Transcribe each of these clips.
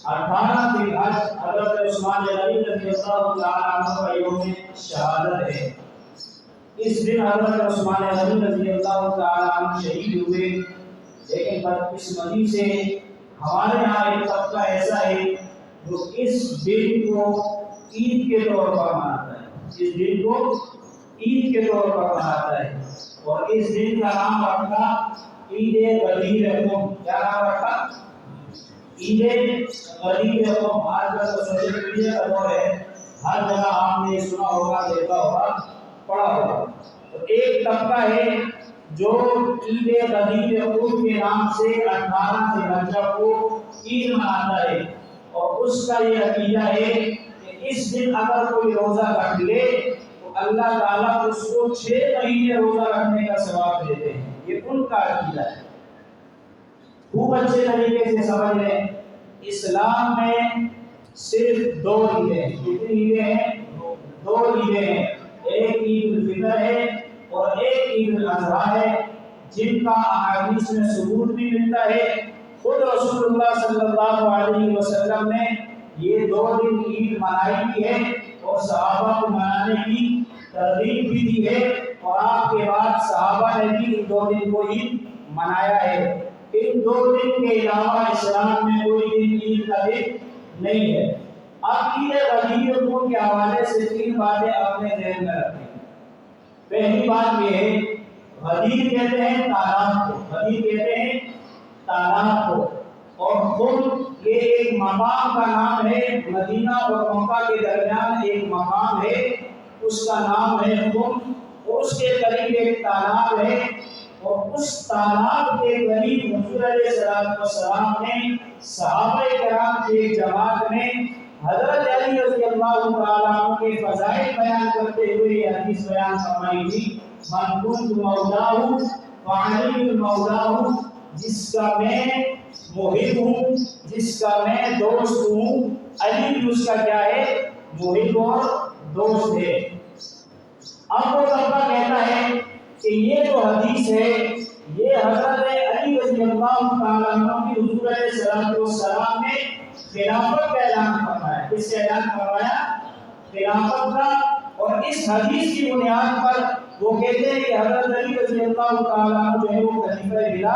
18 ذی الحج حضرت عثمان غنی رضی اللہ تعالی عنہ کا یوم شہادت ہے۔ اس دن حضرت عثمان غنی رضی اللہ تعالی عنہ شہید ہوئے، لیکن بدقسمتی سے ہمارے یہاں ایک طبقہ ایسا ہے جو اس دن کو عید کے طور پر مناتا ہے، اس دن کو عید کے طور پر مناتا ہے، اور اس دن کا نام رکھا عید غدیر قوم۔ کیا نام رکھا؟ عید غدیر قوم۔ آج کل تو سوشل میڈیا کا دور ہے، ہر جگہ آپ نے سنا ہوگا، دیکھا ہوگا، پڑھا ہوگا۔ تو ایک طبقہ ہے جو عید غدیر قوم کے نام سے 18 ذی الحج کو عید مناتا ہے، اور اس کا یہ عقیدہ ہے کہ اس دن اگر کوئی روزہ رکھ لے تو اللہ تعالیٰ اس کو 6 مہینے روزہ رکھنے کا ثواب دیتے ہیں۔ یہ ان کا عقیدہ ہے۔ خوب اچھے طریقے سے سمجھ لیں، اسلام میں صرف 2 عیدیں ہیں۔ کتنی عیدیں ہیں؟ 2 عیدیں ہیں۔ ایک عید الفطر ہے اور ایک عید الاضحیٰ ہے، جن کا احادیث میں ثبوت بھی ملتا ہے۔ خود رسول اللہ صلی اللہ علیہ وسلم نے یہ 2 دن عید منائی بھی ہے اور صحابہ کو منانے کی ترغیب بھی دی ہے، اور آپ کے بعد صحابہ نے بھی ان 2 دن کو عید منایا ہے۔ ان 2 دن کے علاوہ اسلام میں کوئی دن عید کا دن نہیں ہے۔ اب عید غدیر قوم کے حوالے سے 3 باتیں اپنے ذہن میں رکھیں۔ پہلی بات یہ ہے، غدیر کہتے ہیں تالاب کو، غدیر کہتے ہیں تالاب کو، اور قوم یہ ایک مقام کا نام ہے، مدینہ اور مکہ کے درمیان ایک مقام ہے، اس کا نام ہے قوم، اور اس کے قریب ایک تالاب ہے، اور اس تالاب کے قریب حضور علیہ السلام نے صحابہ کرام کی ایک جماعت نے حضرت علی رضی اللہ تعالیٰ عنہ کے فضائل بیان کرتے ہوئے یہ حدیث بیان فرمائی تھی، من کنت مولاہ فعلی مولاہ، جس کا میں محب ہوں، جس کا میں دوست ہوں، علی بھی اس کا کیا ہے؟ محب اور دوست ہے۔ اب وہ طبقہ کہتا ہے کہ یہ جو حدیث ہے یہ حضرت علی رضی اللہ تعالیٰ عنہ کی حضور علیہ السلام نے خلافت کا اعلان فرمایا۔ کس سے اعلان فرمایا؟ خلافت کا۔ اور اس حدیث کی بنیاد پر وہ کہتے ہیں کہ حضرت علی رضی اللہ تعالیٰ عنہ جو ہے وہ خلیفہ بلا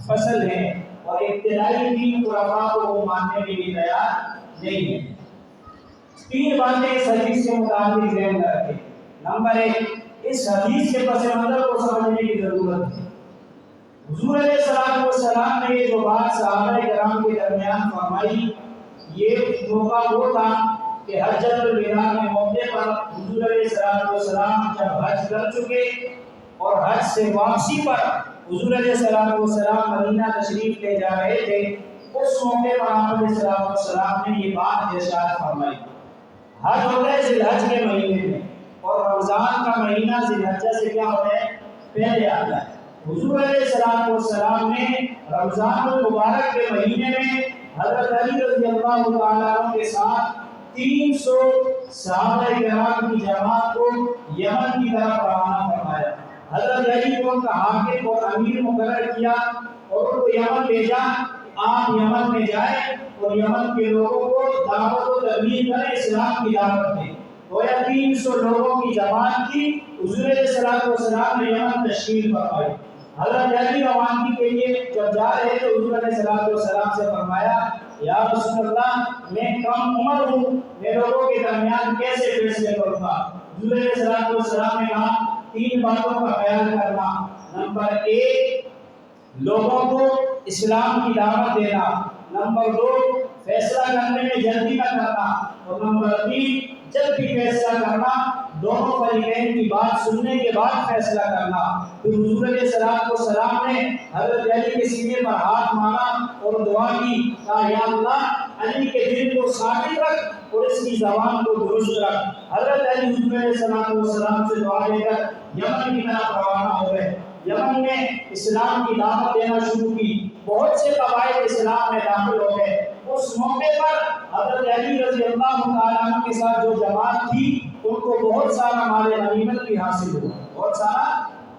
فصل ہے، اور ابتدائی دین خلفاء کو وہ ماننے کے لیے تیار نہیں ہے۔ 3 باتیں اس حدیث کے مطابق ذہن میں رکھیں۔ نمبر 1، اس حدیث کے پس منظر کو سمجھنے کی ضرورت ہے۔ حضور علیہ السلام نے یہ جو بات صحابہ کرام کے درمیان فرمائی، یہ موقع وہ تھا کہ حجۃ الوداع کے موقع پر حضور علیہ السلام جب حج کر چکے اور حج سے واپسی پر حضور علیہ السلام مدینہ تشریف لے جا رہے تھے، اس موقع پر آپ علیہ السلام نے یہ بات ارشاد فرمائی۔ حج ہوتا ہے ذی الحج کے مہینے میں، اور رمضان کا مہینہ ذی الحجہ سے کیا ہوتا ہے؟ پہلے آتا ہے۔ حضور علیہ السلام نے رمضان المبارک کے مہینے میں حضرت علی رضی اللہ تعالیٰ عنہ کے ساتھ 300 صحابہ کرام کی جماعت کو یمن کی طرف روانہ فرمایا۔ حضرت علی کو ان کا حاکم اور امیر مقرر کیا اور ان کو یمن بھیجا، آپ یمن میں جائیں اور یمن کے لوگوں کو دعوت و تبلیغ کریں، اسلام کی دعوت دیں۔ گویا 300 لوگوں کی جماعت کی حضور علیہ السلام نے یمن تشریف فرمائی۔ حضرت علی روانگی کے لیے جب جا رہے تھے، حضور علیہ السلام سے فرمایا، یا رسول اللہ، میں کم عمر ہوں، میں لوگوں کے درمیان کیسے فیصلے کروں گا؟ حضور علیہ السلام نے کہا 3 باتوں کا خیال کرنا۔ نمبر 1، لوگوں کو اسلام کی دعوت دینا۔ نمبر 2، فیصلہ کرنے میں جلدی نہ کرنا۔ اور نمبر 3، جب بھی فیصلہ کرنا دونوں فریقین کی بات سننے کے بعد فیصلہ کرنا۔ پھر حضور علیہ السلام نے حضرت علی کے سینے پر ہاتھ مارا اور دعا کی، کہا یا اللہ علی کے دل کو ثابت رکھ اور اس کی زبان کو درست رکھ۔ حضرت علی حضور علیہ السلام سے دعا لے کر یمن کی طرف روانہ ہو گئے۔ یمن میں اسلام کی دعوت دینا شروع کی، بہت سے قبائل اسلام میں داخل ہو گئے۔ اس موقع پر حضرت علی رضی اللہ تعالیٰ عنہ کے ساتھ جو جماعت تھی ان کو بہت سارا مال غنیمت بھی حاصل ہوا، بہت سارا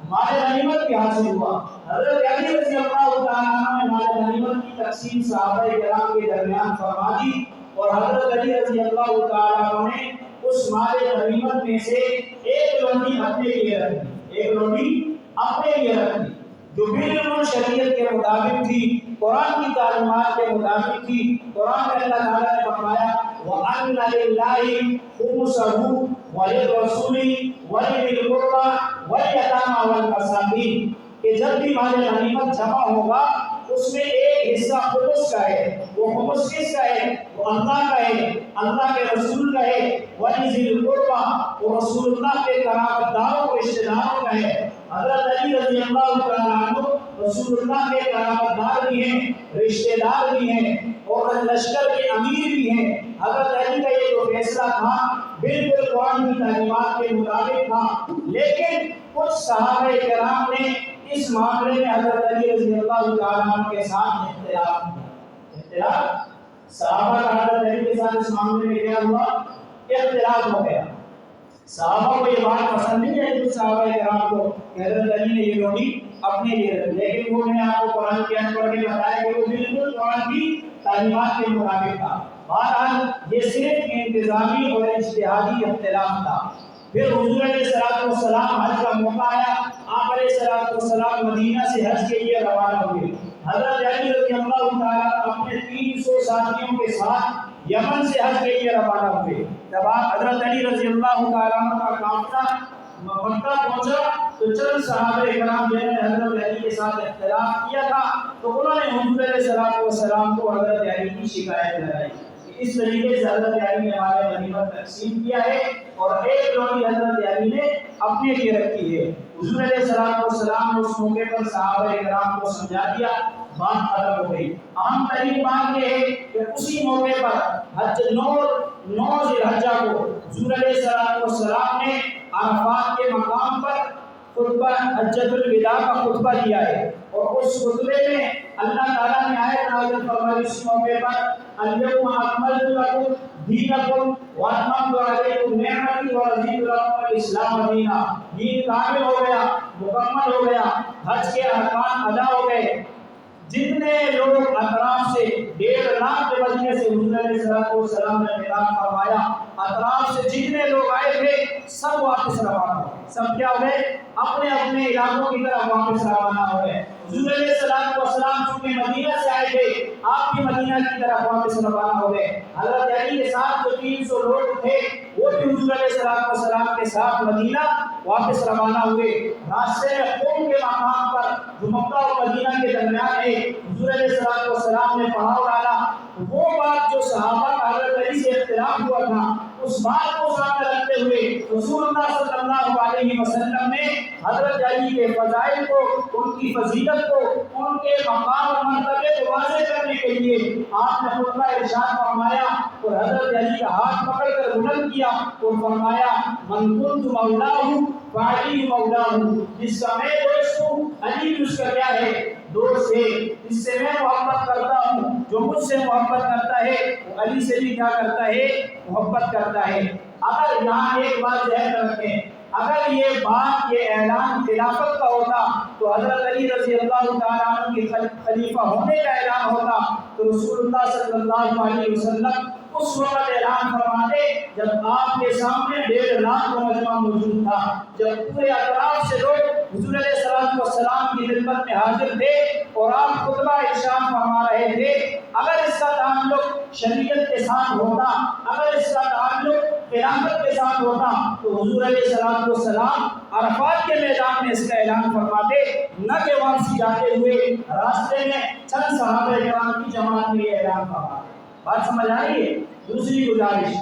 مال غنیمت بھی حاصل ہوا۔ حضرت علی رضی اللہ تعالیٰ عنہ نے مال غنیمت کی تقسیم صحابہ کرام کے درمیان فرما دی اور حضرت علی رضی اللہ تعالیٰ عنہ نے اس مال غنیمت میں سے ایک لونڈی اپنے لیے رکھی، ایک لونڈی اپنے لیے رکھی جو بالکل شریعت کے مطابق تھی، قرآن کی تعلیمات کے مطابق تھی۔ قرآن میں اللہ تعالیٰ نے فرمایا وَأَنَّ لِلَّهِ خُمُسَهُ وَلِلرَّسُولِ وَلِذِي الْقُرْبَى وَالْيَتَامَى وَالْمَسَاكِينِ کہ جب بھی مال غنیمت جمع ہوگا اس میں ایک حصہ خمس کا ہے، وہ خمس کس کا ہے؟ وہ اللہ کا ہے، اللہ کے رسول کا ہے، وَلِذِي الْقُرْبَى وہ رسول اللہ کے قرابت داروں رشتہ داروں کا ہے۔ حضرت علی رضی اللہ تعالیٰ عنہ رسول اللہ کے قرابت دار بھی ہیں، رشتہ دار بھی ہیں اور لشکر کے امیر بھی ہیں۔ حضرت علی کا یہ جو فیصلہ تھا بالکل قرآن کی تعلیمات کے مطابق تھا، لیکن کچھ صحابہ کرام نے اس معاملے میں حضرت علی رضی اللہ تعالیٰ عنہ کے ساتھ اختلاف صحابہ کا حضرت علی کے ساتھ اس معاملے میں کیا ہوا؟ اختلاف ہو گیا۔ صحابہ کو یہ بات پسند نہیں ہے جو صحابہ کرام کو حضرت علی نے یہ لونڈی اپنے لیے رکھی، لیکن وہ میں نے آپ کو قرآن کی آیت پڑھ کے بتایا کہ وہ بالکل قرآن کی تعلیمات کے مطابق تھا۔ بہرحال یہ صرف انتظامی اور اجتہادی اختلاف تھا۔ پھر حضور علیہ السلام حج کا موقع آیا، آپ علیہ السلام مدینہ سے حج کے لیے روانہ ہوئے۔ حضرت علی رضی اللہ تعالیٰ اپنے 300 ساتھیوں کے ساتھ یمن سے حج کے لیے روانہ ہوئے۔ جب حضرت علی رضی اللہ تعالیٰ کا قافلہ مکہ پہنچا تو چند صحابہ کرام جنہوں نے حضرت علی کے ساتھ اختلاف کیا تھا تو انہوں نے حضور علیہ السلام کو حضرت علی کی شکایت لگائی۔ اس طریقے سے حضرت علی نے مال غنیمت تقسیم کیا ہے اور ایک لونڈی حضرت علی نے اپنے لیے رکھی ہے۔ حضور علیہ السلام نے اس موقع پر صحابہ کرام کو سمجھا دیا، بات ختم ہو گئی۔ عام ترین بات یہ ہے کہ اسی موقع پر حج 9 ذی الحجہ کو حضور علیہ السلام نے عرفات کے مقام پر خطبہ حجۃ الوداع کا خطبہ دیا ہے اور اس خطبے میں اللہ تعالیٰ نے آیت نازل فرمائی اس موقع پر اليوم اکملت لکم دینکم واتممت علیکم نعمتی ورضیت لکم الاسلام دینا۔ دین کامل ہو گیا، مکمل ہو گیا، حج کے ارکان ادا ہو گئے۔ جتنے لوگ اطراف سے 1.5 لاکھ کے وجہ سے حضور علیہ السلام نے خطاب فرمایا، اطراف سے جتنے لوگ آئے تھے سب واپس روانہ ہو گئے۔ سب کیا ہو گئے؟ اپنے اپنے علاقوں کی طرف واپس روانہ ہو گئے۔ حضور علیہ السلام چونکہ مدینہ سے آئے تھے، آپ بھی مدینہ کی طرف واپس روانہ ہو گئے۔ حضرت علی کے ساتھ جو 300 لوگ تھے وہ بھی حضور علیہ السلام کے ساتھ مدینہ واپس روانہ ہوئے۔ راستے میں قوم کے مقام پر جو مکہ اور مدینہ کے درمیان ہے حضور علیہ السلام نے پڑاؤ ڈالا۔ وہ بات جو صحابہ کا حضرت علی سے اختلاف ہوا تھا اس بات کو سامنے رکھتے ہوئے رسول اللہ صلی اللہ علیہ وسلم نے حضرت علی کے فضائل کو، ان کی فضیلت کو، ان کے مقام اور مرتبے کو واضح کرنے کے لیے آپ نے خطبہ ارشاد فرمایا اور حضرت علی کا ہاتھ پکڑ کر بلند کیا اور فرمایا من کنت مولاہ فعلی مولاہ، جس کا میں دوست ہوں علی بھی اس کا کیا ہے؟ دوست ہے۔ جس سے میں محبت کرتا ہوں، جو مجھ سے محبت کرتا ہے وہ علی سے بھی کیا کرتا ہے؟ محبت کرتا ہے۔ اگر یہاں ایک بات ذہن رکھیں، اگر یہ بات، یہ اعلان خلافت کا ہوتا تو حضرت علی رضی اللہ تعالیٰ عنہ کے خلیفہ ہونے کا اعلان ہوتا تو رسول اللہ صلی اللہ علیہ وسلم اس وقت اعلان فرماتے جب آپ کے سامنے 1.5 لاکھ کا مجمع موجود تھا، جب پورے اطراف سے لوگ حضور علیہ السلام کی خدمت میں حاضر تھے اور آپ خطبہ ارشاد فرما رہے تھے۔ اگر اس کا تعلق شریعت کے ساتھ ہوتا، اگر اس کا تعلق خلافت کے ساتھ ہوتا تو حضور علیہ السلام عرفات کے میدان میں اس کا اعلان فرماتے، نہ کہ واپسی جاتے ہوئے راستے میں چند صحابہ کرام کی جماعت میں یہ اعلان فرماتے۔ بات سمجھ آ رہی ہے؟ دوسری گزارش،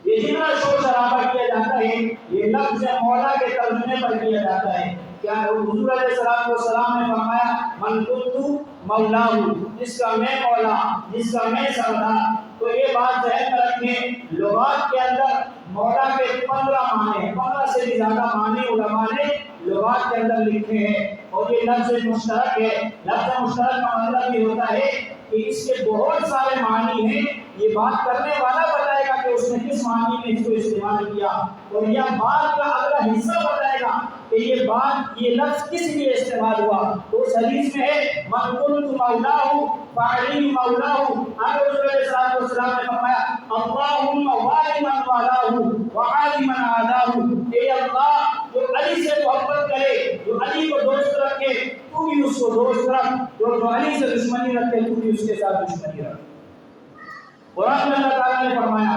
یہ جتنا شور شرابہ کیا جاتا ہے یہ لفظ مولا کے ترجمے پر کیا جاتا ہے۔ کیا حضور علیہ السلام نے فرمایا من کنت مولاہ، جس کا میں مولا، جس کا میں سردار۔ تو یہ بات ذہن میں رکھیں، لغات کے اندر مولا کے 15 معنی، 15 سے بھی زیادہ معنی علماء نے لغات کے اندر لکھے ہیں اور یہ لفظ مشترک ہے۔ لفظ مشترک کا مطلب یہ ہوتا ہے کہ اس کے بہت سارے معنی ہیں۔ یہ بات کرنے والا بتائے گا کہ اس نے کس معنی میں اس کو استعمال کیا، اور یہ بات کا اگلا حصہ بتائے گا کہ یہ لفظ کس لیے استعمال ہوا۔ تو اس حدیث میں ہے من کنت مولاہ فعلی مولاہ، آگے حضور علیہ السلام نے فرمایا اللہم والی من والاہ وعالی من عاداہ، اے اللہ جو علی سے محبت کرے، جو علی کو دوست رکھے تو بھی اس کو دوست رکھ، جو علی سے دشمنی رکھے تو بھی اس کے ساتھ دشمنی رکھ۔ قرآن میں اللہ تعالیٰ نے فرمایا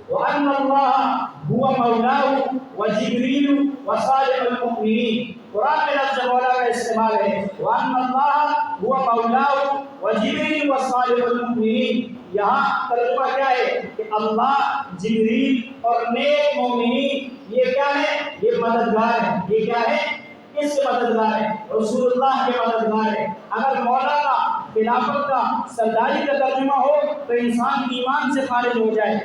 وَأَنَّ اللَّهَ هُوَ مَوْلَاهُ وَجِبْرِيلُ وَصَالِحُ الْمُؤْمِنِينَ، قرآن میں لفظ مولا کا استعمال ہے وَأَنَّ اللَّهَ هُوَ مَوْلَاهُ وَجِبْرِيلُ وَصَالِحُ الْمُؤْمِنِينَ، یہاں ترجمہ کیا ہے کہ اللہ، جبریل اور نیک مومنین یہ کیا ہے؟ یہ مددگار ہے۔ یہ کیا ہے؟ کس کے مددگار ہے؟ رسول اللہ کے مددگار ہے۔ اگر مولا کا، خلافت کا، سرداری کا ترجمہ ہو تو انسان ایمان سے خارج ہو جائے۔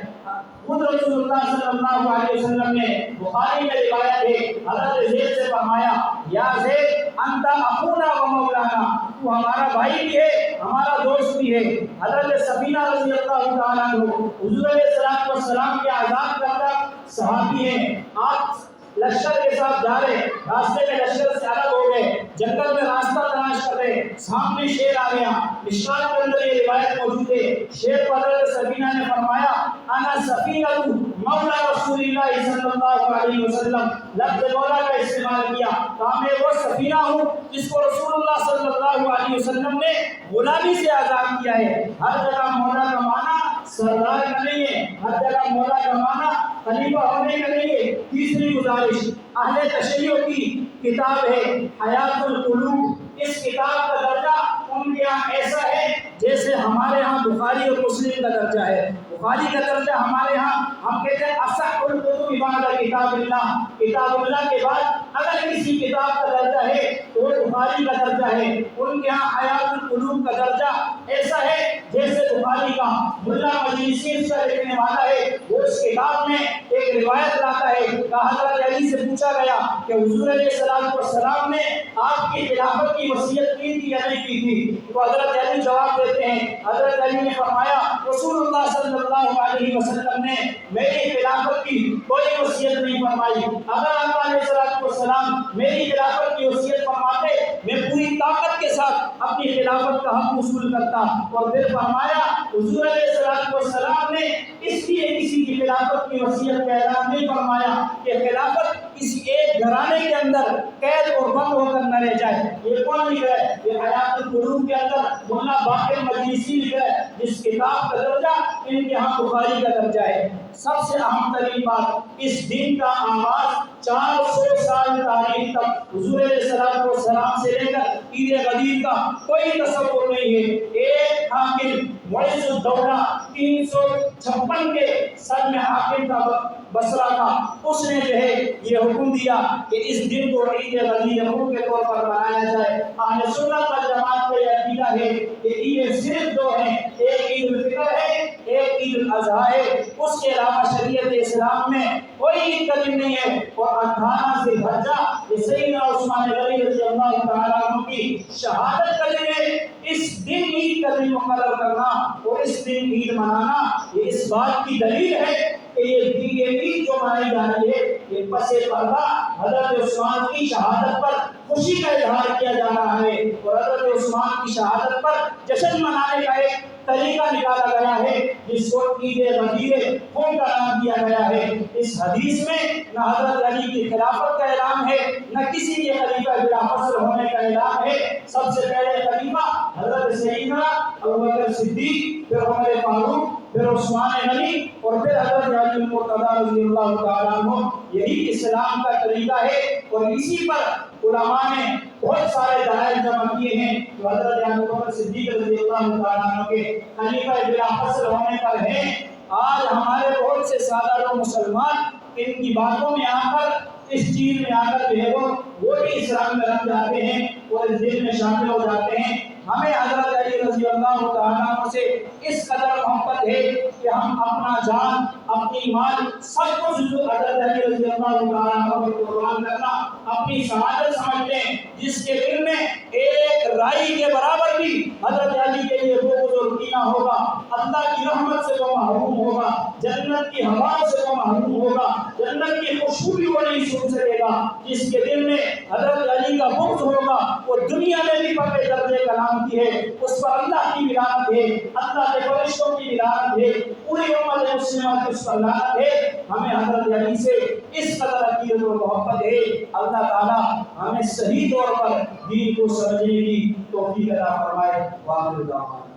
خود رسول اللہ صلی اللہ علیہ وسلم نے بخاری میں روایت ہے حضرت زید سے فرمایا یا زید انت اخونا و مولانا، تو ہمارا بھائی بھی ہے ہمارا دوست بھی ہے۔ حضرت سفینہ رضی اللہ تعالیٰ عنہ حضور علیہ السلام کے آزاد کردہ صحابی ہیں، آپ لشکر کے ساتھ جا رہے، راستے میں لشکر سے الگ ہو گئے، جنگل میں راستہ تلاش کر رہے، سامنے شیر آ گیا۔ مشکات کے اندر یہ روایت موجود ہے، شیر پر حضرت سفینہ نے فرمایا انا سفینہ مولا رسول اللہ صلی اللہ علیہ وسلم، لفظ مولا کا استعمال کیا، کہا میں وہ سفینہ ہوں جس کو رسول اللہ صلی اللہ علیہ وسلم نے غلامی سے آزاد کیا ہے۔ ہر جگہ مولا کا معنی سردار کا نہیں ہے، ہر جگہ مولا کا معنی خلیفہ ہونے کا نہیں ہے۔ تیسری گزارش، اہل تشیع کی کتاب ہے حیات القلوب، اس کتاب کا درجہ ان کے یہاں ایسا ہے جیسے ہمارے ہاں بخاری اور مسلم کا درجہ ہے۔ بخاری کا درجہ ہمارے ہاں ہم کہتے ہیں اصح الکتب بعد کتاب اللہ، کتاب اللہ کے بعد اگر کسی کتاب کا درجہ ہے تو وہ بخاری کا درجہ ہے۔ ان کے ہاں حیات القلوب کا درجہ ایسا ہے جیسے بخاری کا ملا مجلسی اس کا لکھنے والا ہے، وہ اس کتاب میں ایک روایت لاتا ہے کہ حضرت علی سے پوچھا گیا کہ حضور علیہ السلام نے آپ کی خلافت کی وصیت کی تھی یا نہیں کی تھی، تو حضرت علی جواب دیتے ہیں، حضرت علی نے فرمایا رسول اللہ صلی اللہ علیہ وسلم نے میری خلافت کی کوئی وصیت نہیں فرمائی، اگر آپ علیہ السلام میری خلافت کی وصیت فرماتے میں پوری طاقت کے ساتھ اپنی خلافت کا حق وصول کرتا۔ اور پھر فرمایا حضور علیہ السلام نے اس لیے کسی کی خلافت کی وصیت کا اعلان نہیں فرمایا کہ خلافت کسی ایک گھرانے کے اندر قید اور بند ہو کر نہ رہ جائے۔ یہ کون لکھ رہا ہے؟ یہ حیات القلوب کے اندر مولانا باقر مجلسی لکھ رہا ہے، جس کتاب کا درجہ ان کے ہاں بخاری کا درجہ ہے۔ سب سے اہم ترین بات، اس دن کا آغاز 400 سال تاریخ تک حضور علیہ السلام سے لے کر عید غدیر کا کوئی تصور نہیں ہے۔ ایک حاکم معز الدولہ 356 کے سر میں حاکم کا بصرہ کا، اس نے جو ہے یہ حکم دیا کہ اس دن کو عید غدیر کے طور پر منایا جائے۔ اہل سنت والجماعت کا یہ عقیدہ ہے کہ عید صرف دو ہیں، ایک عید الفطر ہے، ایک عید الاضحیٰ ہے، اس کے علاوہ شریعت اسلام میں کوئی عید کا دن نہیں ہے۔ اور 18 ذی الحجہ یہ سیدنا عثمان غنی رضی اللہ تعالیٰ عنہ کی شہادت کا دن ہے۔ اس دن عید کا دن مقرر کرنا اور اس دن عید منانا یہ اس بات کی دلیل ہے کہ یہ عید جو منائی جا رہی ہے یہ پس پردہ حضرت عثمان کی شہادت پر خوشی کا اظہار کیا جا رہا ہے، اور حضرت عثمان کی شہادت پر جشن منانے کا ایک طریقہ نکالا گیا ہے جس کو عید غدیر خون کا نام دیا گیا ہے۔ اس حدیث میں نہ حضرت علی کی خلافت کا اعلان ہے، نہ کسی کے خلیفہ بلا فصل ہونے کا اعلان ہے۔ سب سے پہلے خلیفہ حضرت سیدنا ابوبکر صدیق، پھر عمر فاروق، پھر عثمان غنی، اور پھر حضرت علی المرتضیٰ رضی اللہ تعالیٰ عنہ۔ یہی اسلام کا طریقہ ہے، اور اسی پر علماء نے بہت سارے دلائل جمع کیے ہیں جو حضرت ابوبکر صدیق رضی اللہ تعالیٰ عنہ کے خلیفہ بلا فصل ہونے پر ہیں۔ آج ہمارے بہت سے سادہ لوگ مسلمان ان کی باتوں میں آ کر، اس چیز میں آ کر جو ہے وہ بھی اسلام میں رنگ جاتے ہیں اور اس دین میں شامل ہو جاتے ہیں۔ ہمیں حضرت علی رضی اللہ تعالیٰ عنہ سے اس قدر محبت ہے کہ ہم اپنا جان اپنی مال سب کچھ حضرت علی رضی اللہ تعالیٰ عنہ کو قربان کرنا اپنی سعادت سمجھتے ہیں. جس کے دل میں ایک رائی کے برابر بھی حضرت علی کے لیے بغض اور کینہ ہوگا، اللہ کی رحمت سے وہ محروم ہوگا، جنت کی ہوا سے وہ محروم ہوگا، جنت کی خوشبو بھی وہ نہیں سن سکے گا. جس کے دل میں حضرت علی کا بغض ہوگا وہ دنیا میں بھی پکے درجے کلام کی ہے، اس پر اللہ کی بھی لعنت ہے، اللہ کے فرشتوں کی بھی لعنت ہے، پوری امت مسلمہ کی اس پر لعنت ہے. ہمیں حضرت علی سے اس قدر عقیدت و محبت ہے. اللہ تعالیٰ ہمیں صحیح طور پر دین کو سمجھنے کی توفیق عطا فرمائے. وآخر دعوانا